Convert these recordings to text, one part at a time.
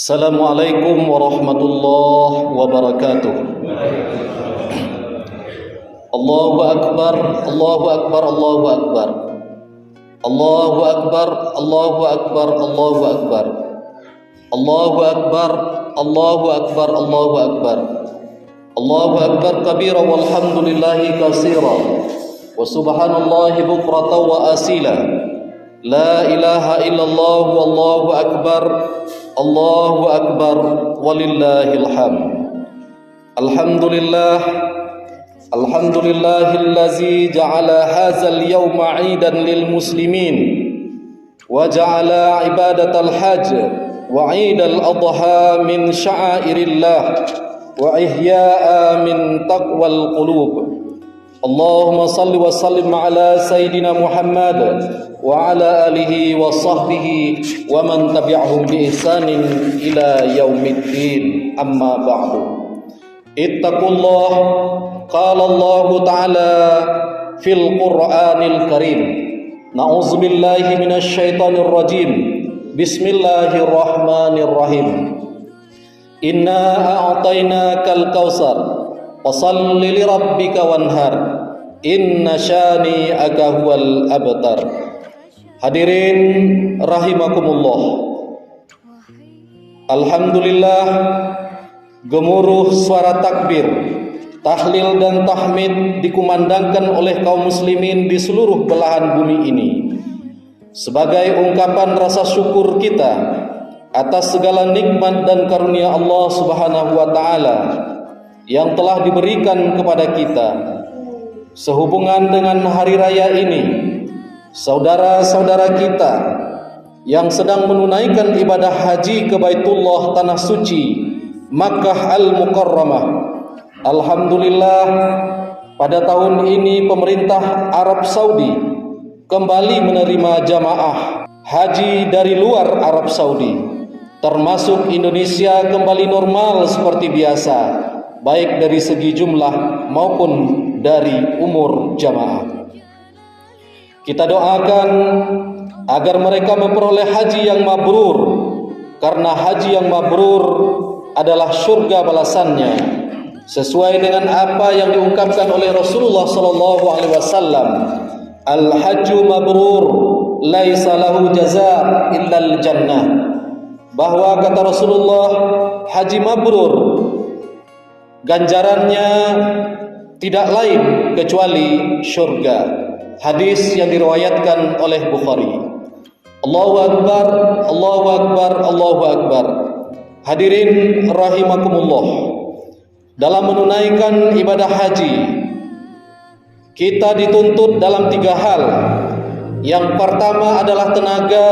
Assalamualaikum warahmatullahi wabarakatuh. Allahu akbar, Allahu akbar, Allahu akbar. Allahu akbar, Allahu akbar, Allahu akbar. Allahu akbar, Allahu akbar, Allahu akbar. Allahu akbar kabira walhamdulillahi katsira. Wa subhanallahi bukratan wa asila. La ilaha illallah wallahu akbar. Allahu akbar walillahil hamd. Alhamdulillah, alhamdulillahillazi ja'ala hadzal yawma 'idan lil muslimin wa ja'ala ibadatal hajj wa 'idal adha min sya'airillah wa ihya'a min taqwal qulub. Allahumma salli wa sallim ala sayyidina Muhammad wa ala alihi wa sahbihi wa man tabi'ahum bi ihsanin ila yaumiddin. Amma ba'du. Ittaqullah, qala Allah ta'ala fil Qur'anil Karim. Na'udzubillahi minasy syaithanir rajim. Bismillahirrahmanirrahim. Inna a'tainakal kautsar fasalli li rabbika wanhar. Inna syani'aka huwal abtar. Hadirin rahimakumullah. Alhamdulillah, gemuruh suara takbir, tahlil dan tahmid dikumandangkan oleh kaum muslimin di seluruh belahan bumi ini sebagai ungkapan rasa syukur kita atas segala nikmat dan karunia Allah Subhanahu wa taala yang telah diberikan kepada kita. Sehubungan dengan hari raya ini, saudara-saudara kita yang sedang menunaikan ibadah haji ke Baitullah Tanah Suci Makkah Al-Mukarramah, alhamdulillah pada tahun ini pemerintah Arab Saudi kembali menerima jamaah haji dari luar Arab Saudi, termasuk Indonesia kembali normal seperti biasa, baik dari segi jumlah maupun dari umur jamaah. Kita doakan agar mereka memperoleh haji yang mabrur, karena haji yang mabrur adalah surga balasannya, sesuai dengan apa yang diungkapkan oleh Rasulullah sallallahu alaihi wasallam. Al-hajju mabrur laisa lahu jazaa illal jannah. Bahwa kata Rasulullah, haji mabrur ganjarannya tidak lain kecuali surga. Hadis yang diriwayatkan oleh Bukhari. Allahu akbar, Allahu akbar, Allahu akbar. Hadirin rahimakumullah. Dalam menunaikan ibadah haji, kita dituntut dalam 3 hal. Yang pertama adalah tenaga,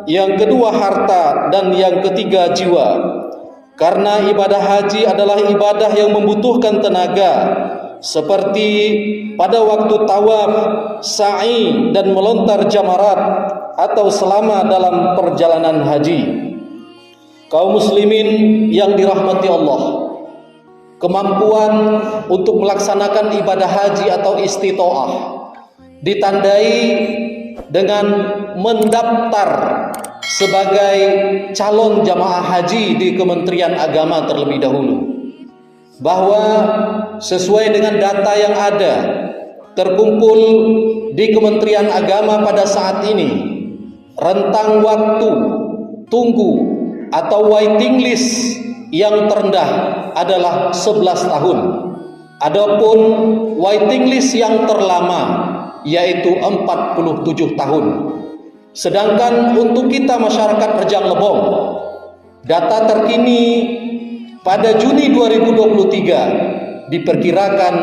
yang kedua harta, dan yang ketiga jiwa. Karena ibadah haji adalah ibadah yang membutuhkan tenaga, seperti pada waktu tawaf, sa'i, dan melontar jamarat, atau selama dalam perjalanan haji. Kaum muslimin yang dirahmati Allah, kemampuan untuk melaksanakan ibadah haji atau istitoah ditandai dengan mendaftar sebagai calon jamaah haji di Kementerian Agama terlebih dahulu. Bahwa sesuai dengan data yang ada terkumpul di Kementerian Agama pada saat ini, rentang waktu tunggu atau waiting list yang terendah adalah 11 tahun. Adapun waiting list yang terlama yaitu 47 tahun. Sedangkan untuk kita masyarakat Rejang Lebong, data terkini pada Juni 2023 diperkirakan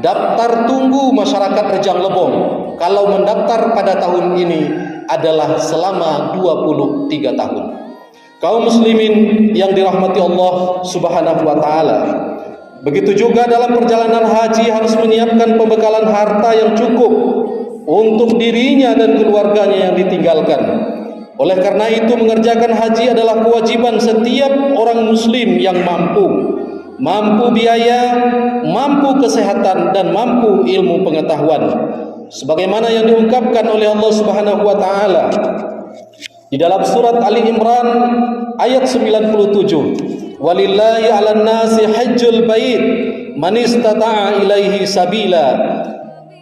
daftar tunggu masyarakat Rejang Lebong kalau mendaftar pada tahun ini adalah selama 23 tahun. Kaum muslimin yang dirahmati Allah Subhanahu wa taala, begitu juga dalam perjalanan haji harus menyiapkan pembekalan harta yang cukup untuk dirinya dan keluarganya yang ditinggalkan. Oleh karena itu, mengerjakan haji adalah kewajiban setiap orang muslim yang mampu biaya, mampu kesehatan, dan mampu ilmu pengetahuan. Sebagaimana yang diungkapkan oleh Allah Subhanahu wa taala, Di dalam surat Ali Imran ayat 97, walillahi 'alan nasi hajjul bait man istata'a ilaihi sabila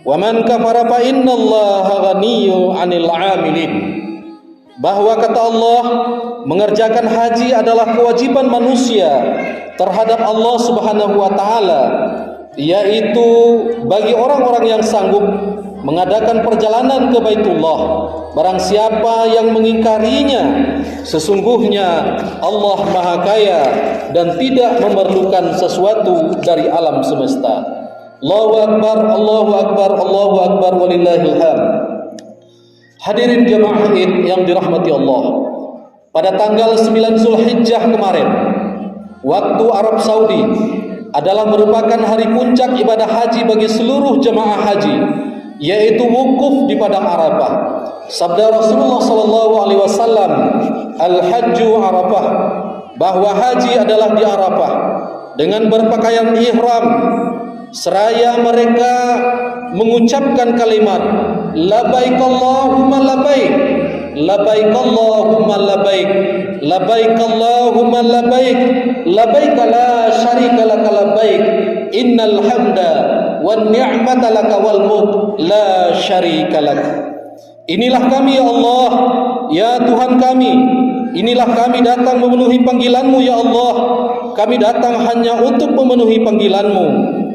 wa man kafara fa innallaha ghaniyyu 'anil 'amilin. Bahwa kata Allah, mengerjakan haji adalah kewajiban manusia terhadap Allah Subhanahu wa taala, yaitu bagi orang-orang yang sanggup mengadakan perjalanan ke Baitullah. Barang siapa yang mengingkarinya, sesungguhnya Allah Maha Kaya dan tidak memerlukan sesuatu dari alam semesta. Allahu Akbar, Allahu Akbar, Allahu Akbar, walillahil hamd. Hadirin jamaah Id yang dirahmati Allah, pada tanggal 9 Zulhijjah kemarin, waktu Arab Saudi, adalah merupakan hari puncak ibadah haji bagi seluruh jemaah haji, yaitu wukuf di padang Arafah. Sabda Rasulullah SAW, al-hajju Arafah, bahwa haji adalah di Arafah dengan berpakaian ihram, seraya mereka mengucapkan kalimat labbaik Allahumma labbaik, labbaik Allahumma labbaik, labbaik Allahumma labbaik, labbaik la syarika laka labbaik, innal hamda wan ni'mata laka wal mulk la syarika lak. Inilah kami ya Allah, ya Tuhan kami, inilah kami datang memenuhi panggilan-Mu ya Allah. Kami datang hanya untuk memenuhi panggilan-Mu,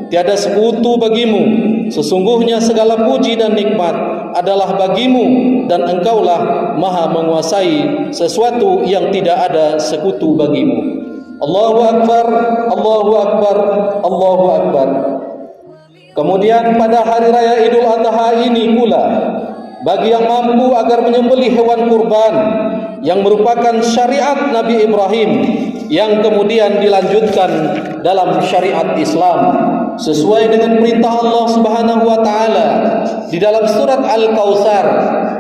tiada sekutu bagimu. Sesungguhnya segala puji dan nikmat adalah bagimu, dan Engkaulah maha menguasai sesuatu yang tidak ada sekutu bagimu. Allahu Akbar, Allahu Akbar, Allahu Akbar. Kemudian pada hari raya Idul Adha ini pula, bagi yang mampu agar menyembelih hewan kurban yang merupakan syariat Nabi Ibrahim yang kemudian dilanjutkan dalam syariat Islam sesuai dengan perintah Allah Subhanahu wa taala di dalam surat Al-Kautsar,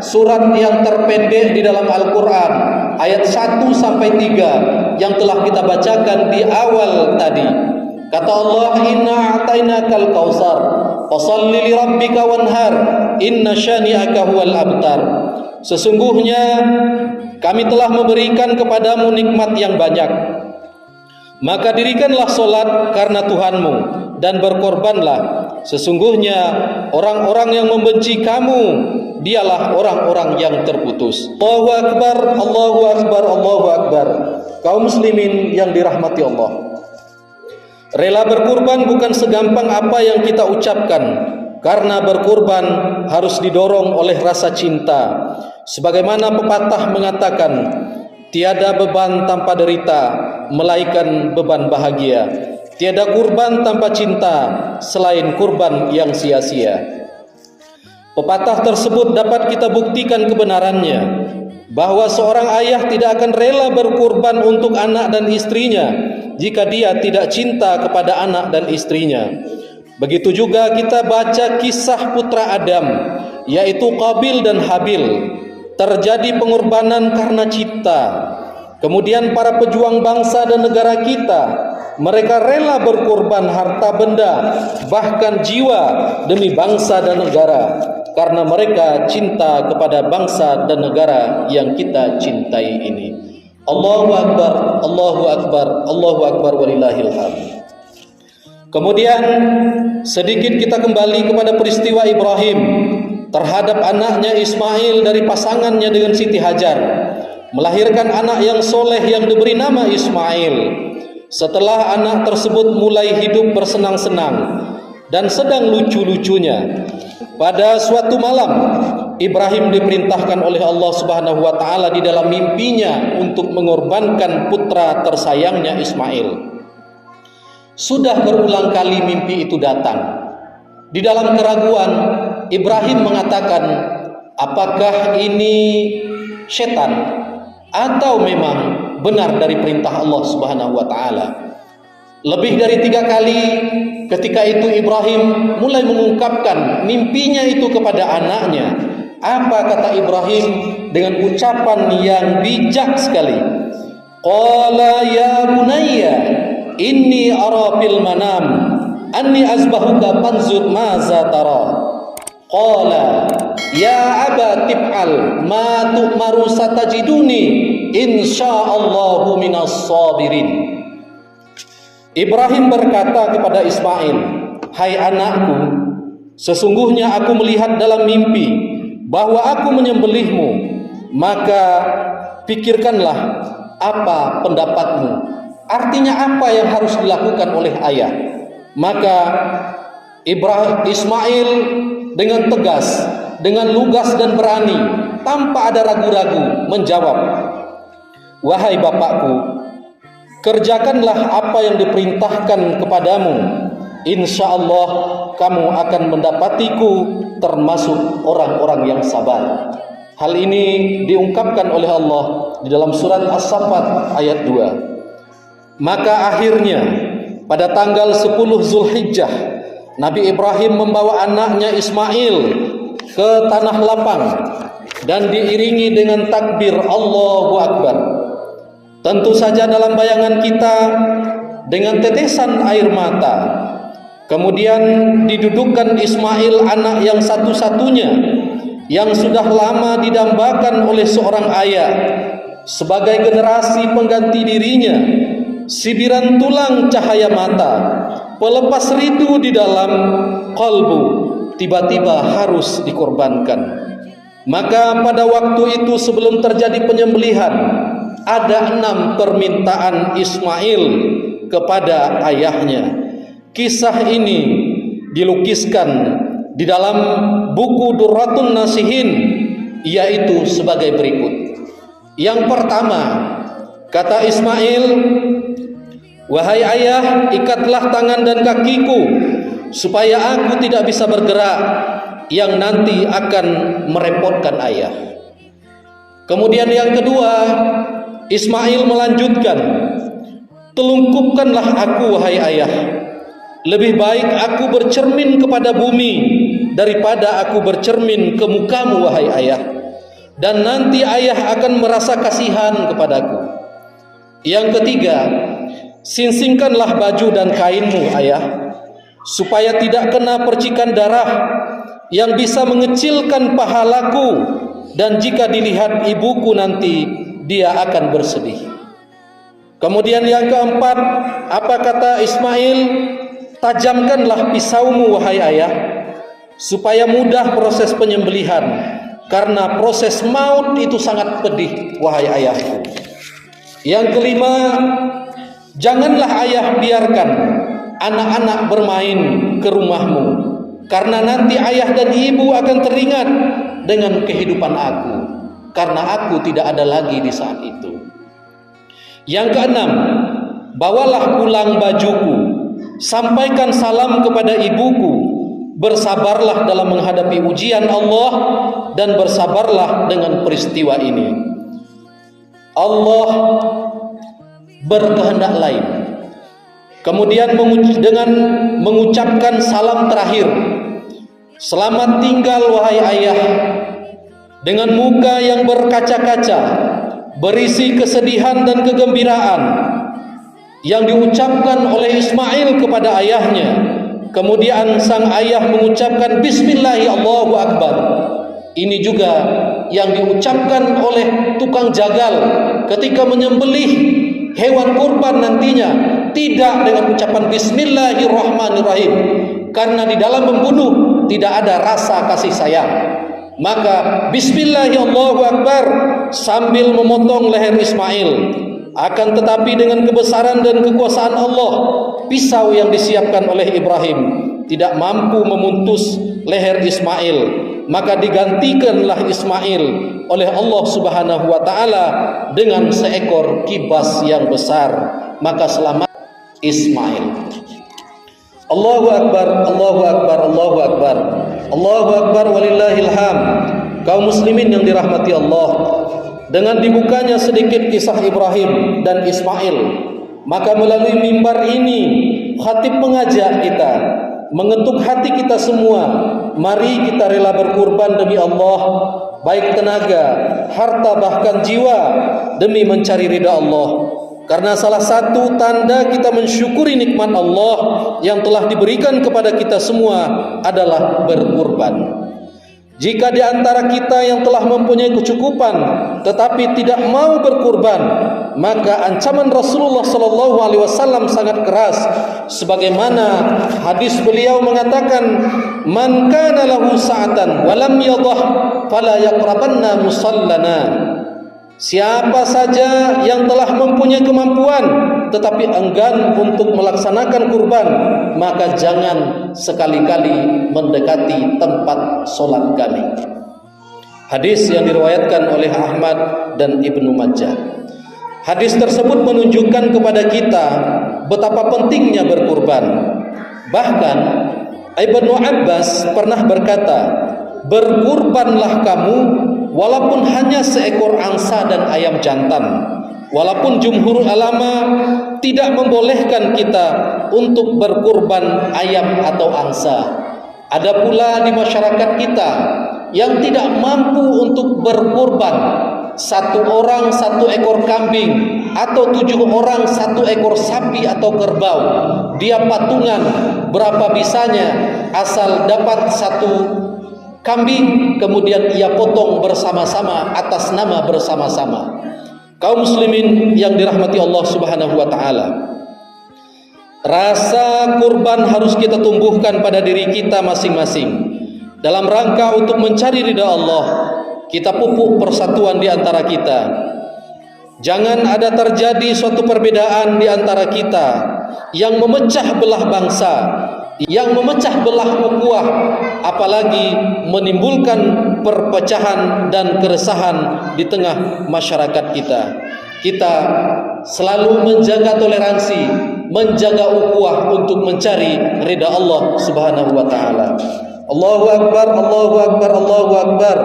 surat yang terpendek di dalam Al-Qur'an, ayat 1 sampai 3 yang telah kita bacakan di awal tadi. Kata Allah, inna a'tainakal kautsar fashalli li rabbika wanhar inna syani'aka huwal abtar. Sesungguhnya kami telah memberikan kepadamu nikmat yang banyak, maka dirikanlah solat karena Tuhanmu dan berkorbanlah. Sesungguhnya orang-orang yang membenci kamu dialah orang-orang yang terputus. Allahu Akbar, Allahu Akbar, Allahu Akbar. Kaum muslimin yang dirahmati Allah, rela berkurban bukan segampang apa yang kita ucapkan, karena berkurban harus didorong oleh rasa cinta. Sebagaimana pepatah mengatakan, tiada beban tanpa derita, melainkan beban bahagia. Tiada kurban tanpa cinta, selain kurban yang sia-sia. Pepatah tersebut dapat kita buktikan kebenarannya, bahwa seorang ayah tidak akan rela berkurban untuk anak dan istrinya jika dia tidak cinta kepada anak dan istrinya. Begitu juga kita baca kisah putra Adam, yaitu Qabil dan Habil. Terjadi pengorbanan karena cinta. Kemudian para pejuang bangsa dan negara kita, mereka rela berkorban harta benda, bahkan jiwa demi bangsa dan negara, karena mereka cinta kepada bangsa dan negara yang kita cintai ini. Allahu Akbar, Allahu Akbar, Allahu Akbar, walillahil hamd. Kemudian sedikit kita kembali kepada peristiwa Ibrahim terhadap anaknya Ismail dari pasangannya dengan Siti Hajar, melahirkan anak yang soleh yang diberi nama Ismail. Setelah anak tersebut mulai hidup bersenang-senang dan sedang lucu-lucunya, pada suatu malam Ibrahim diperintahkan oleh Allah Subhanahu wa taala di dalam mimpinya untuk mengorbankan putra tersayangnya Ismail. Sudah berulang kali mimpi itu datang. Di dalam keraguan, Ibrahim mengatakan, apakah ini setan atau memang benar dari perintah Allah Subhanahu wa taala? Lebih dari 3 kali ketika itu Ibrahim mulai mengungkapkan mimpinya itu kepada anaknya. Apa kata Ibrahim dengan ucapan yang bijak sekali? Qala ya bunayya inni ara fil manam anni azbahuka fanzur maza tara. Qala ya aba tif'al ma tu'maru satajiduni insyaallahu minas sabirin. Ibrahim berkata kepada Ismail, hai anakku, sesungguhnya aku melihat dalam mimpi bahwa aku menyembelihmu, maka pikirkanlah apa pendapatmu. Artinya apa yang harus dilakukan oleh ayah. Maka Ismail dengan tegas, dengan lugas dan berani, tanpa ada ragu-ragu menjawab, wahai bapakku, kerjakanlah apa yang diperintahkan kepadamu. Insya Allah kamu akan mendapatiku termasuk orang-orang yang sabar. Hal ini diungkapkan oleh Allah di dalam surat As-Saffat ayat 2. Maka akhirnya pada tanggal 10 Zulhijjah, Nabi Ibrahim membawa anaknya Ismail ke tanah lapang dan diiringi dengan takbir Allahu Akbar. Tentu saja dalam bayangan kita dengan tetesan air mata. Kemudian didudukkan Ismail, anak yang satu-satunya yang sudah lama didambakan oleh seorang ayah, sebagai generasi pengganti dirinya, sibiran tulang cahaya mata, pelepas rindu di dalam kalbu, tiba-tiba harus dikorbankan. Maka pada waktu itu sebelum terjadi penyembelihan, ada 6 permintaan Ismail kepada ayahnya. Kisah ini dilukiskan di dalam buku Durratun Nasihin, yaitu sebagai berikut. Yang pertama, kata Ismail, wahai ayah, ikatlah tangan dan kakiku supaya aku tidak bisa bergerak, yang nanti akan merepotkan ayah. Kemudian yang kedua, Ismail melanjutkan, telungkupkanlah aku wahai ayah, lebih baik aku bercermin kepada bumi daripada aku bercermin ke mukamu wahai ayah, dan nanti ayah akan merasa kasihan kepadaku. Yang ketiga, singsingkanlah baju dan kainmu ayah, supaya tidak kena percikan darah yang bisa mengecilkan pahalaku, dan jika dilihat ibuku nanti dia akan bersedih. Kemudian yang keempat, apa kata Ismail? Tajamkanlah pisaumu wahai ayah, supaya mudah proses penyembelihan, karena proses maut itu sangat pedih wahai ayahku. Yang kelima, janganlah ayah biarkan anak-anak bermain ke rumahmu, karena nanti ayah dan ibu akan teringat dengan kehidupan aku, karena aku tidak ada lagi di saat itu. Yang keenam, bawalah pulang bajuku, sampaikan salam kepada ibuku, bersabarlah dalam menghadapi ujian Allah, dan bersabarlah dengan peristiwa ini. Allah berkehendak lain. Kemudian dengan mengucapkan salam terakhir, selamat tinggal wahai ayah, dengan muka yang berkaca-kaca, berisi kesedihan dan kegembiraan, yang diucapkan oleh Ismail kepada ayahnya. Kemudian sang ayah mengucapkan Bismillahi Allahu Akbar. Ini juga yang diucapkan oleh tukang jagal ketika menyembelih hewan kurban nantinya, tidak dengan ucapan Bismillahirrahmanirrahim, karena di dalam membunuh tidak ada rasa kasih sayang. Maka Bismillahi Allahu Akbar sambil memotong leher Ismail. Akan tetapi dengan kebesaran dan kekuasaan Allah, pisau yang disiapkan oleh Ibrahim tidak mampu memutus leher Ismail, maka digantikanlah Ismail oleh Allah Subhanahu wa taala dengan seekor kibas yang besar. Maka selamat Ismail. Allahu Akbar, Allahu Akbar, Allahu Akbar, Allahu Akbar walillahil hamd. Kaum muslimin yang dirahmati Allah, dengan dibukanya sedikit kisah Ibrahim dan Ismail, maka melalui mimbar ini khatib mengajak kita, mengetuk hati kita semua, mari kita rela berkurban demi Allah, baik tenaga, harta, bahkan jiwa, demi mencari ridha Allah. Karena salah satu tanda kita mensyukuri nikmat Allah yang telah diberikan kepada kita semua adalah berkurban. Jika di antara kita yang telah mempunyai kecukupan tetapi tidak mau berkurban, maka ancaman Rasulullah sallallahu alaihi wasallam sangat keras, sebagaimana hadis beliau mengatakan, man kana lahu sa'atan wa lam yadah fala yaqrabanna musallana. Siapa saja yang telah mempunyai kemampuan tetapi enggan untuk melaksanakan kurban, maka jangan sekali-kali mendekati tempat solat kami. Hadis yang diriwayatkan oleh Ahmad dan Ibnu Majah. Hadis tersebut menunjukkan kepada kita betapa pentingnya berkurban. Bahkan Ibnu Abbas pernah berkata, berkurbanlah kamu walaupun hanya seekor angsa dan ayam jantan. Walaupun jumhur ulama tidak membolehkan kita untuk berkurban ayam atau angsa. Ada pula di masyarakat kita yang tidak mampu untuk berkurban, 1 orang 1 ekor kambing atau 7 orang 1 ekor sapi atau kerbau. Dia patungan berapa bisanya, asal dapat 1 kambing kemudian ia potong bersama-sama atas nama bersama-sama. Kaum muslimin yang dirahmati Allah Subhanahu wa taala, rasa kurban harus kita tumbuhkan pada diri kita masing-masing dalam rangka untuk mencari ridha Allah. Kita pupuk persatuan di antara kita. Jangan ada terjadi suatu perbedaan di antara kita yang memecah belah bangsa, yang memecah belah ukhuwah, apalagi menimbulkan perpecahan dan keresahan di tengah masyarakat kita. Kita selalu menjaga toleransi, menjaga ukhuwah untuk mencari ridha Allah Subhanahu wa taala. Allahu akbar, Allahu akbar, Allahu akbar.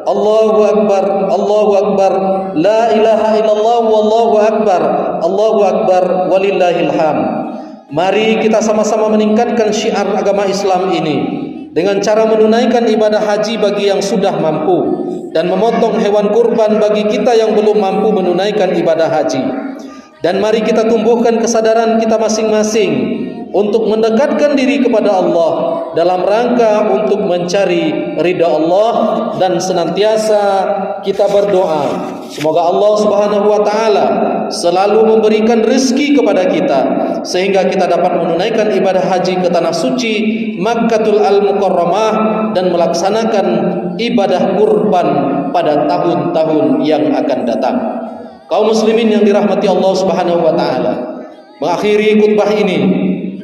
Allahu akbar, Allahu akbar. La ilaha illallah wallahu akbar. Allahu akbar walillahil hamd. Mari kita sama-sama meningkatkan syiar agama Islam ini dengan cara menunaikan ibadah haji bagi yang sudah mampu dan memotong hewan kurban bagi kita yang belum mampu menunaikan ibadah haji. Dan mari kita tumbuhkan kesadaran kita masing-masing untuk mendekatkan diri kepada Allah dalam rangka untuk mencari ridha Allah, dan senantiasa kita berdoa semoga Allah Subhanahu wa taala selalu memberikan rezeki kepada kita sehingga kita dapat menunaikan ibadah haji ke tanah suci Makkatul Al-Mukarramah dan melaksanakan ibadah kurban pada tahun-tahun yang akan datang. Kaum muslimin yang dirahmati Allah Subhanahu wa taala, mengakhiri khutbah ini,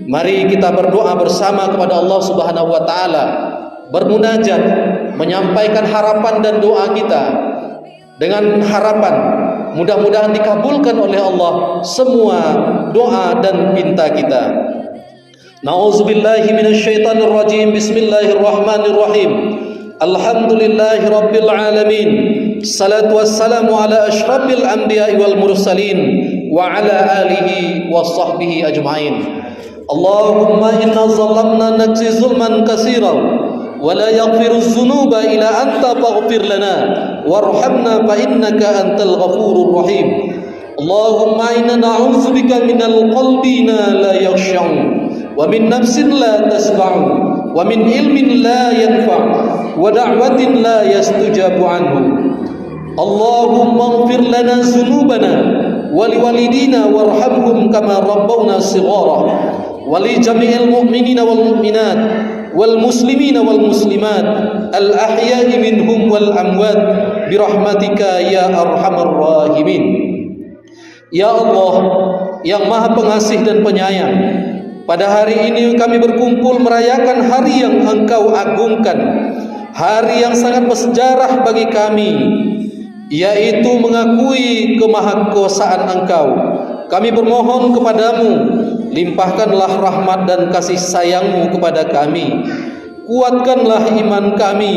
mari kita berdoa bersama kepada Allah Subhanahu wa taala, bermunajat, menyampaikan harapan dan doa kita dengan harapan mudah-mudahan dikabulkan oleh Allah semua doa dan pinta kita. Nauzubillahi minasyaitonir rajim. Bismillahirrahmanirrahim. Alhamdulillahi rabbil alamin. Salatu wassalamu ala asyrafil anbiya'i wal mursalin wa ala alihi wa sahbihi ajma'in. Allahumma inna zalamna nafsi zulman katsiran wa la yaghfiru dzunuba illa anta faghfir lana warhamna fa innaka antal ghafurur rahim. Allahumma inna na'udzubika minal qalbi la yakhsha'u wa min nafsin la tasma'u wa min ilmin la yanfa' wa da'watin la yastujabu anhu. Allahumma ighfir lana dzunubana wa liwalidina warhamhum kama rabbawna shighara wa li jami'il mu'minina wal mu'minat wal muslimina wal muslimat al ahya'i minhum wal amwat bi rahmatika ya arhamar rahimin. Ya Allah yang Maha Pengasih dan Penyayang, pada hari ini kami berkumpul merayakan hari yang Engkau agungkan, hari yang sangat bersejarah bagi kami, yaitu mengakui kemahakuasaan Engkau. Kami bermohon kepadamu, limpahkanlah rahmat dan kasih sayang-Mu kepada kami. Kuatkanlah iman kami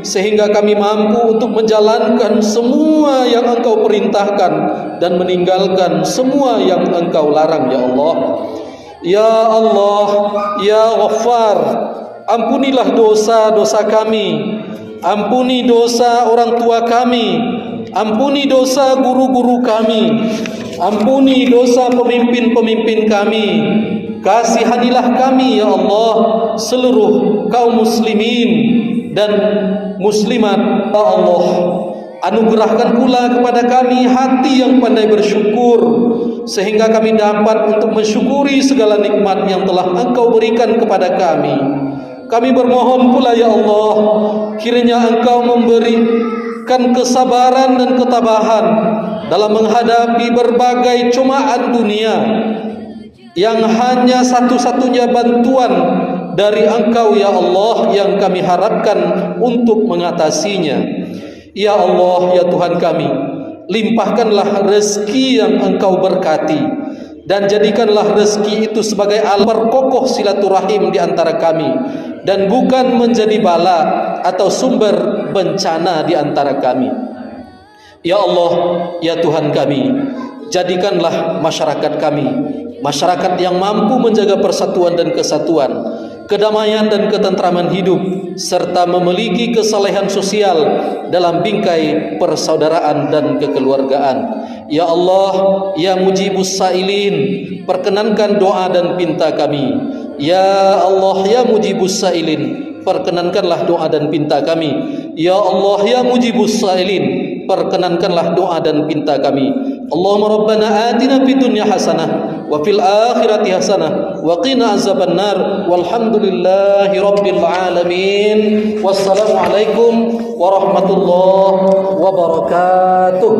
sehingga kami mampu untuk menjalankan semua yang Engkau perintahkan dan meninggalkan semua yang Engkau larang, ya Allah. Ya Allah, ya Ghaffar, ampunilah dosa-dosa kami, ampuni dosa orang tua kami, ampuni dosa guru-guru kami, ampuni dosa pemimpin-pemimpin kami. Kasihanilah kami ya Allah, seluruh kaum muslimin, dan muslimat. Ya Allah, anugerahkan pula kepada kami hati yang pandai bersyukur, sehingga kami dapat untuk mensyukuri segala nikmat yang telah Engkau berikan kepada kami. Kami bermohon pula ya Allah, kiranya Engkau memberikan kesabaran dan ketabahan dalam menghadapi berbagai cobaan dunia, yang hanya satu-satunya bantuan dari Engkau ya Allah yang kami harapkan untuk mengatasinya. Ya Allah, ya Tuhan kami, limpahkanlah rezeki yang Engkau berkati, dan jadikanlah rezeki itu sebagai alat perkokoh silaturahim di antara kami, dan bukan menjadi bala atau sumber bencana di antara kami. Ya Allah, ya Tuhan kami, jadikanlah masyarakat kami masyarakat yang mampu menjaga persatuan dan kesatuan, kedamaian dan ketentraman hidup, serta memiliki kesalehan sosial dalam bingkai persaudaraan dan kekeluargaan. Ya Allah, ya Mujibus Sailin, perkenankan doa dan pinta kami. Ya Allah, ya Mujibus Sailin, perkenankanlah doa dan pinta kami. Ya Allah, ya Mujibus Sailin, perkenankanlah doa dan pinta kami. Allahumma rabbana atina fid dunya hasanah wa fil akhirati hasanah wa qina azabannar, walhamdulillahi rabbil alamin. Wassalamu alaikum warahmatullahi wabarakatuh.